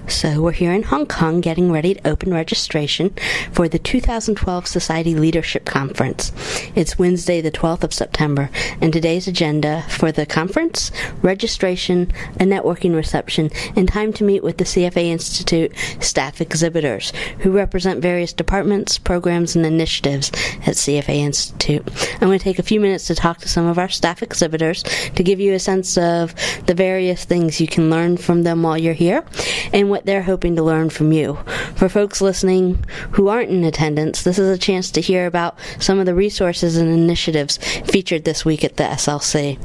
So we're here in Hong Kong getting ready to open registration for the 2012 Society Leadership Conference. It's Wednesday the 12th of September, and today's agenda for the conference: registration, a networking reception, and time to meet with the CFA Institute staff exhibitors who represent various departments, programs, and initiatives at CFA Institute. I'm going to take a few minutes to talk to some of our staff exhibitors to give you a sense of the various things you can learn from them while you're here and what they're hoping to learn from you. For folks listening who aren't in attendance, this is a chance to hear about some of the resources and initiatives featured this week at the SLC.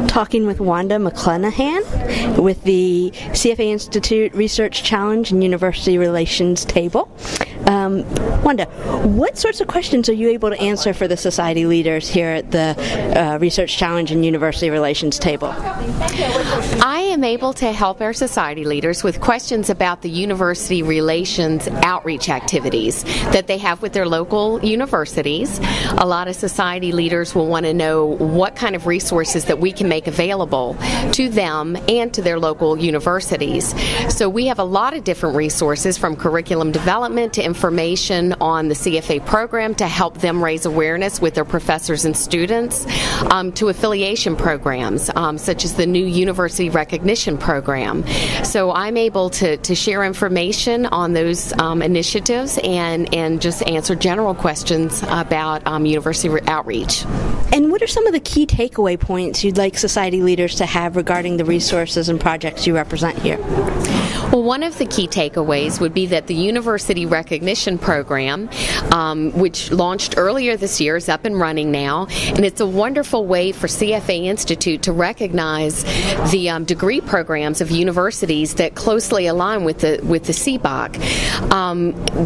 Talking with Wanda McClenahan with the CFA Institute Research Challenge and University Relations table. Wanda, what sorts of questions are you able to answer for the society leaders here at the Research Challenge and University Relations table? I am able to help our society leaders with questions about the university relations outreach activities that they have with their local universities. A lot of society leaders will want to know what kind of resources that we can make available to them and to their local universities. So we have a lot of different resources, from curriculum development to information on the CFA program to help them raise awareness with their professors and students, to affiliation programs such as the new University Recognition Program. So I'm able to share information on those initiatives and just answer general questions about university outreach. And what are some of the key takeaway points you'd like society leaders to have regarding the resources and projects you represent here? Well, one of the key takeaways would be that the University Recognition Program, which launched earlier this year, is up and running now, and it's a wonderful way for CFA Institute to recognize the degree programs of universities that closely align with the CBOC.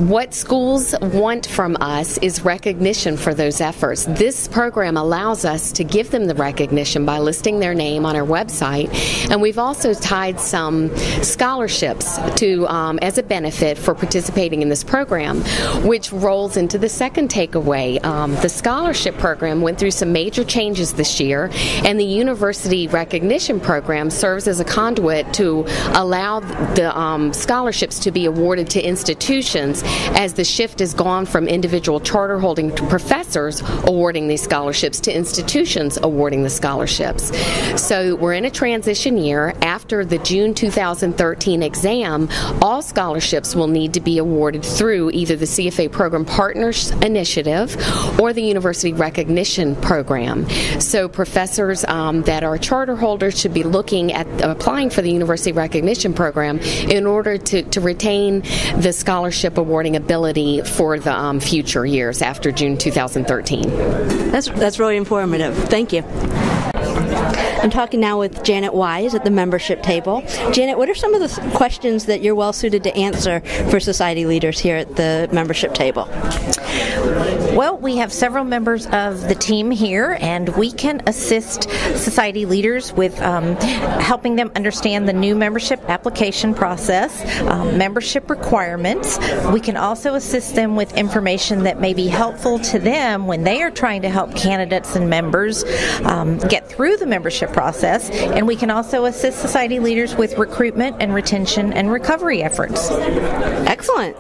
What schools want from us is recognition for those efforts. This program allows us to give them the recognition by listing their name on our website, and we've also tied some scholarships to as a benefit for participating in this program, which rolls into the second takeaway. The scholarship program went through some major changes this year, and the University Recognition Program serves as a conduit to allow the scholarships to be awarded to institutions, as the shift has gone from individual charter holding professors awarding these scholarships to institutions awarding the scholarships. So we're in a transition year. After the June 2013 exam, all scholarships will need to be awarded through either the CFA Program Partners Initiative or the University Recognition Program. So professors that are charter holders should be looking at applying for the University Recognition Program in order to retain the scholarship awarding ability for the future years after June 2013. That's really informative. Thank you. I'm talking now with Janet Wise at the membership table. Janet, what are some of the questions that you're well suited to answer for society leaders here at the membership table? Well, we have several members of the team here, and we can assist society leaders with helping them understand the new membership application process, membership requirements. We can also assist them with information that may be helpful to them when they are trying to help candidates and members get through the membership process, and we can also assist society leaders with recruitment and retention and recovery efforts. Excellent.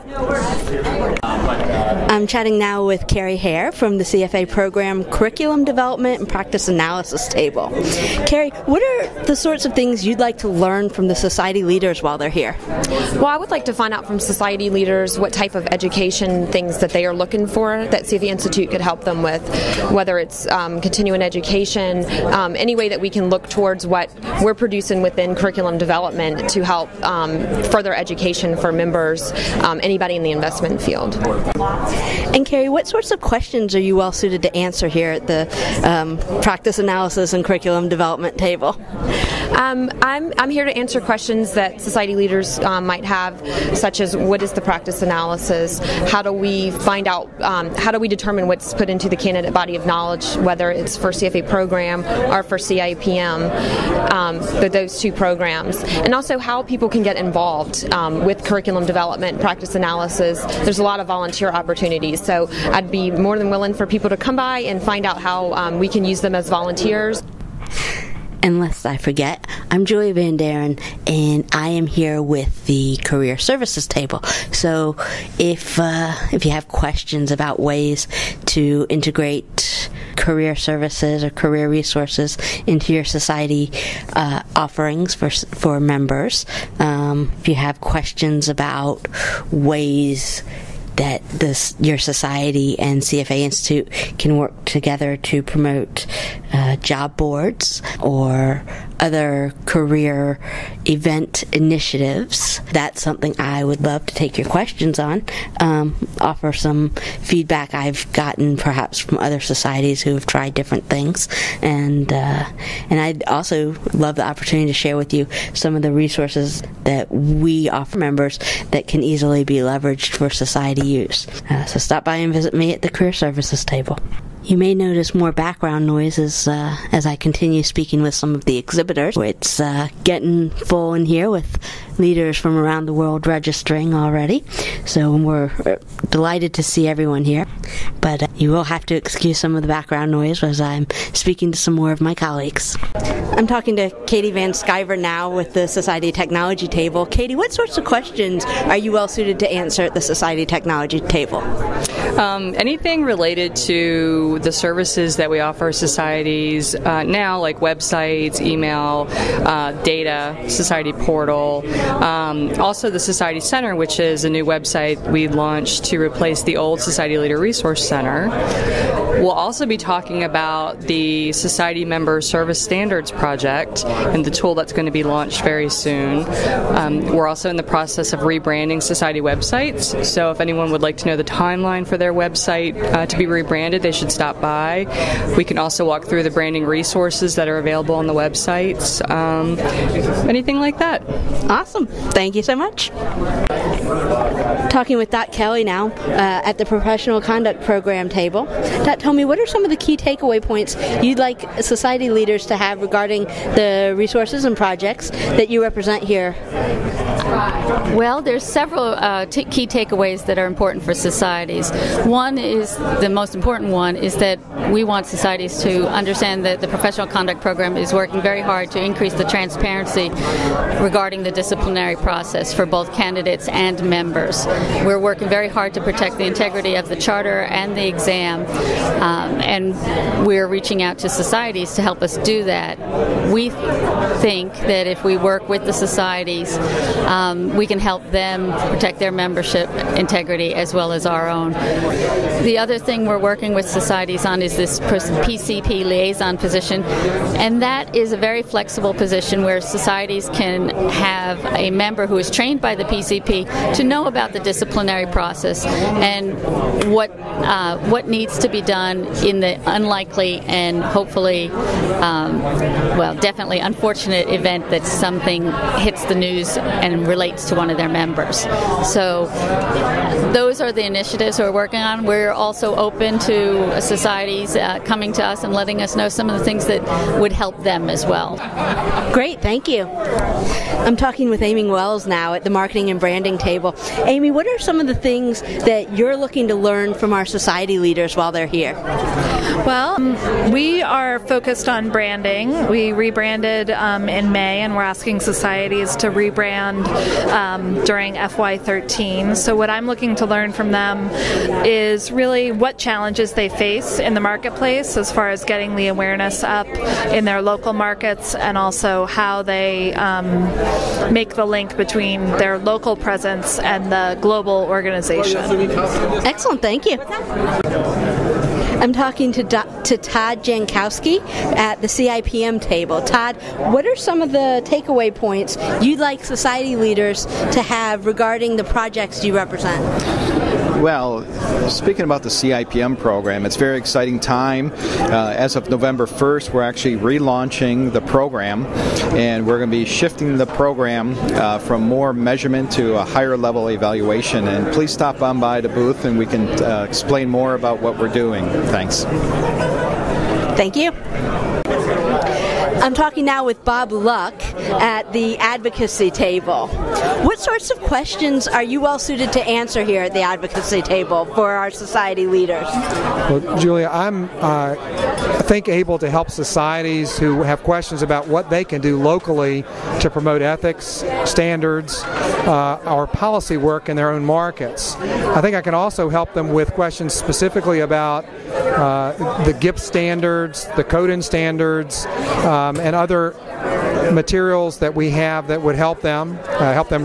I'm chatting now with Carrie Hare from the CFA Program Curriculum Development and Practice Analysis table. Carrie, what are the sorts of things you'd like to learn from the society leaders while they're here? Well, I would like to find out from society leaders what type of education things that they are looking for that CFA Institute could help them with, whether it's continuing education, any way that we can look towards what we're producing within curriculum development to help further education for members, anybody in the investment field. And Carrie, what sorts of questions are you well suited to answer here at the Practice Analysis and Curriculum Development table? I'm here to answer questions that society leaders might have, such as what is the practice analysis, how do we find out, how do we determine what's put into the candidate body of knowledge, whether it's for CFA program or for CIPM, those two programs, and also how people can get involved with curriculum development, practice analysis. There's a lot of volunteer opportunities, so I'd be more than willing for people to come by and find out how we can use them as volunteers. And lest I forget, I'm Julie Van Daren, and I am here with the Career Services table. So if you have questions about ways to integrate career services or career resources into your society offerings for members, if you have questions about ways that your society and CFA Institute can work together to promote job boards or other career event initiatives, that's something I would love to take your questions on, offer some feedback I've gotten perhaps from other societies who have tried different things, and I'd also love the opportunity to share with you some of the resources that we offer members that can easily be leveraged for society use. So stop by and visit me at the Career Services table. You may notice more background noise as I continue speaking with some of the exhibitors. It's getting full in here with leaders from around the world registering already, so we're delighted to see everyone here. But you will have to excuse some of the background noise as I'm speaking to some more of my colleagues. I'm talking to Katie Van Sciver now with the Society Technology table. Katie, what sorts of questions are you well suited to answer at the Society Technology table? Anything related to the services that we offer societies now, like websites, email, data, society portal, also the Society Center, which is a new website we launched to replace the old Society Leader Resource Center. We'll also be talking about the Society Member Service Standards Project and the tool that's going to be launched very soon. We're also in the process of rebranding society websites, so if anyone would like to know the timeline for their website to be rebranded, they should stop by. We can also walk through the branding resources that are available on the websites, anything like that. Awesome. Thank you so much. Talking with Dot Kelly now at the Professional Conduct Program table. Dot, tell me, what are some of the key takeaway points you'd like society leaders to have regarding the resources and projects that you represent here? Well, there's several key takeaways that are important for societies. One is, the most important one, is that we want societies to understand that the Professional Conduct Program is working very hard to increase the transparency regarding the disciplinary process for both candidates and members. We're working very hard to protect the integrity of the charter and the exam, and we're reaching out to societies to help us do that. We think that if we work with the societies, we can help them protect their membership integrity as well as our own. The other thing we're working with societies on is this PCP liaison position, and that is a very flexible position where societies can have a member who is trained by the PCP to know about the disciplinary process and what needs to be done in the unlikely and hopefully, definitely unfortunate event that something hits the news and relates to one of their members. So those are the initiatives we're working on. We're also open to societies coming to us and letting us know some of the things that would help them as well. Great, thank you. I'm talking with Amy Wells now at the Marketing and Branding table. Amy, what are some of the things that you're looking to learn from our society leaders while they're here? Well, we are focused on branding. We rebranded in May, and we're asking societies to rebrand during FY13. So what I'm looking to learn from them is really what challenges they face in the marketplace as far as getting the awareness up in their local markets, and also how they make the link between their local presence and the global organization. Excellent, thank you. I'm talking to Todd Jankowski at the CIPM table. Todd, what are some of the takeaway points you'd like society leaders to have regarding the projects you represent? Well, speaking about the CIPM program, it's a very exciting time. As of November 1st, we're actually relaunching the program, and we're going to be shifting the program from more measurement to a higher level evaluation. And please stop on by the booth and we can explain more about what we're doing. Thanks. Thank you. I'm talking now with Bob Luck at the advocacy table. What sorts of questions are you well suited to answer here at the advocacy table for our society leaders? Well, Julia, I'm I think able to help societies who have questions about what they can do locally to promote ethics, standards, or policy work in their own markets. I think I can also help them with questions specifically about the GIP standards, the coding standards, and other materials that we have that would help them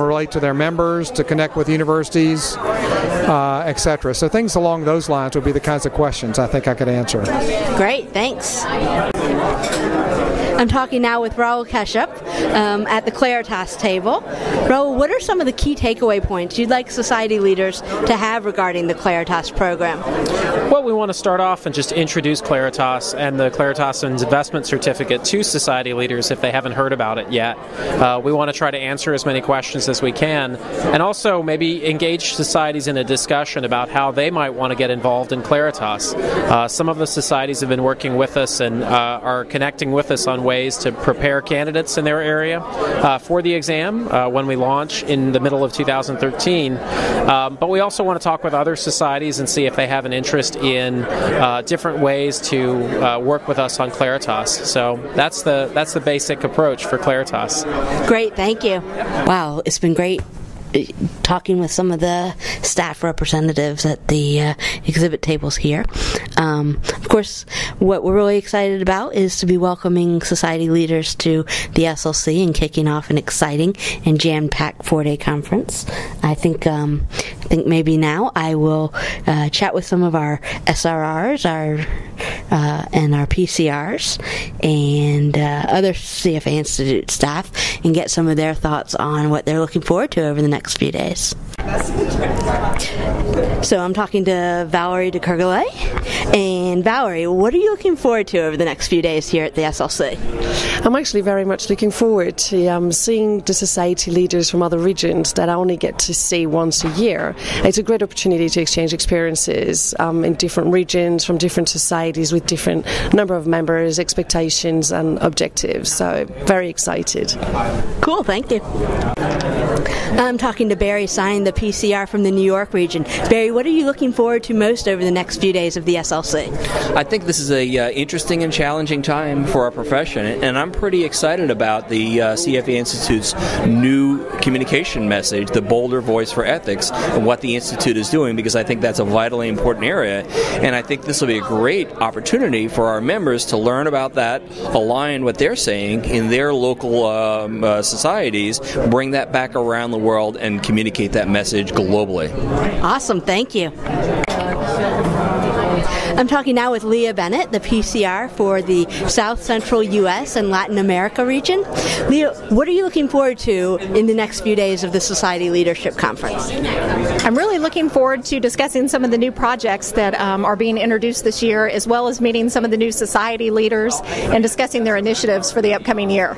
relate to their members, to connect with universities, etc. So things along those lines would be the kinds of questions I think I could answer. Great, thanks. I'm talking now with Raul Keshup at the Claritas table. Raul, what are some of the key takeaway points you'd like society leaders to have regarding the Claritas program? Well, we want to start off and just introduce Claritas and the Claritas Investment Certificate to society leaders if they haven't heard about it yet. We want to try to answer as many questions as we can, and also maybe engage societies in a discussion about how they might want to get involved in Claritas. Some of the societies have been working with us and are connecting with us on ways to prepare candidates in their area for the exam when we launch in the middle of 2013. But we also want to talk with other societies and see if they have an interest in different ways to work with us on Claritas. So that's the basic approach for Claritas. Great, thank you. Wow, it's been great talking with some of the staff representatives at the exhibit tables here. Of course, what we're really excited about is to be welcoming society leaders to the SLC and kicking off an exciting and jam-packed 4-day conference. I think maybe now I will chat with some of our SRRs, and our PCRs, and other CFA Institute staff, and get some of their thoughts on what they're looking forward to over the next few days. So I'm talking to Valerie DeCurgole. And Valerie, what are you looking forward to over the next few days here at the SLC? I'm actually very much looking forward to seeing the society leaders from other regions that I only get to see once a year. It's a great opportunity to exchange experiences in different regions, from different societies with different number of members, expectations and objectives. So very excited. Cool, thank you. I'm talking to Barry Sign, the PCR from the New York region. Barry, what are you looking forward to most over the next few days of the SLC? I think this is a interesting and challenging time for our profession, and I'm pretty excited about the CFA Institute's new communication message, the Bolder Voice for Ethics, and what the Institute is doing, because I think that's a vitally important area, and I think this will be a great opportunity for our members to learn about that, align what they're saying in their local societies, bring that back around the world, and communicate that message globally. Awesome, thank you. I'm talking now with Leah Bennett, the PCR for the South Central U.S. and Latin America region. Leah, what are you looking forward to in the next few days of the Society Leadership Conference? I'm really looking forward to discussing some of the new projects that are being introduced this year, as well as meeting some of the new society leaders and discussing their initiatives for the upcoming year.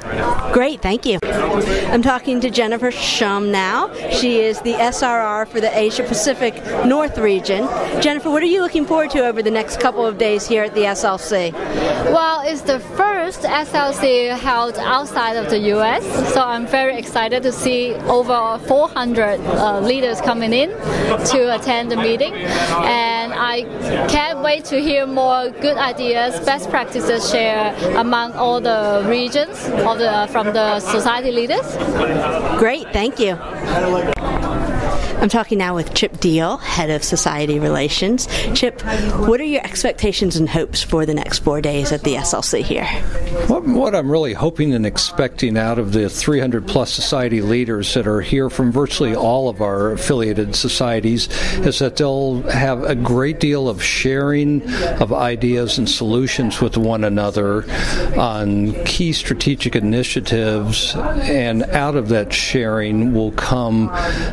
Great, thank you. I'm talking to Jennifer Shum now. She is the SRR for the Asia Pacific North region. Jennifer, what are you looking forward to over the next couple of days here at the SLC? Well, it's the first SLC held outside of the U.S., so I'm very excited to see over 400 leaders coming in to attend the meeting, and I can't wait to hear more good ideas, best practices shared among all the regions from the society leaders. Great, thank you. I'm talking now with Chip Deal, Head of Society Relations. Chip, what are your expectations and hopes for the next 4 days at the SLC here? What I'm really hoping and expecting out of the 300-plus society leaders that are here from virtually all of our affiliated societies is that they'll have a great deal of sharing of ideas and solutions with one another on key strategic initiatives, and out of that sharing will come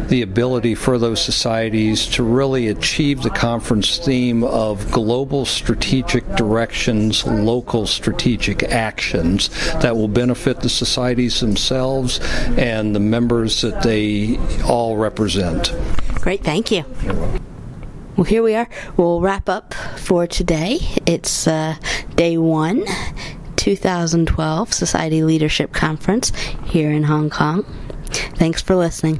the ability for those societies to really achieve the conference theme of global strategic directions, local strategic actions that will benefit the societies themselves and the members that they all represent. Great, thank you. Well, here we are. We'll wrap up for today. It's day one 2012 Society Leadership Conference here in Hong Kong. Thanks for listening.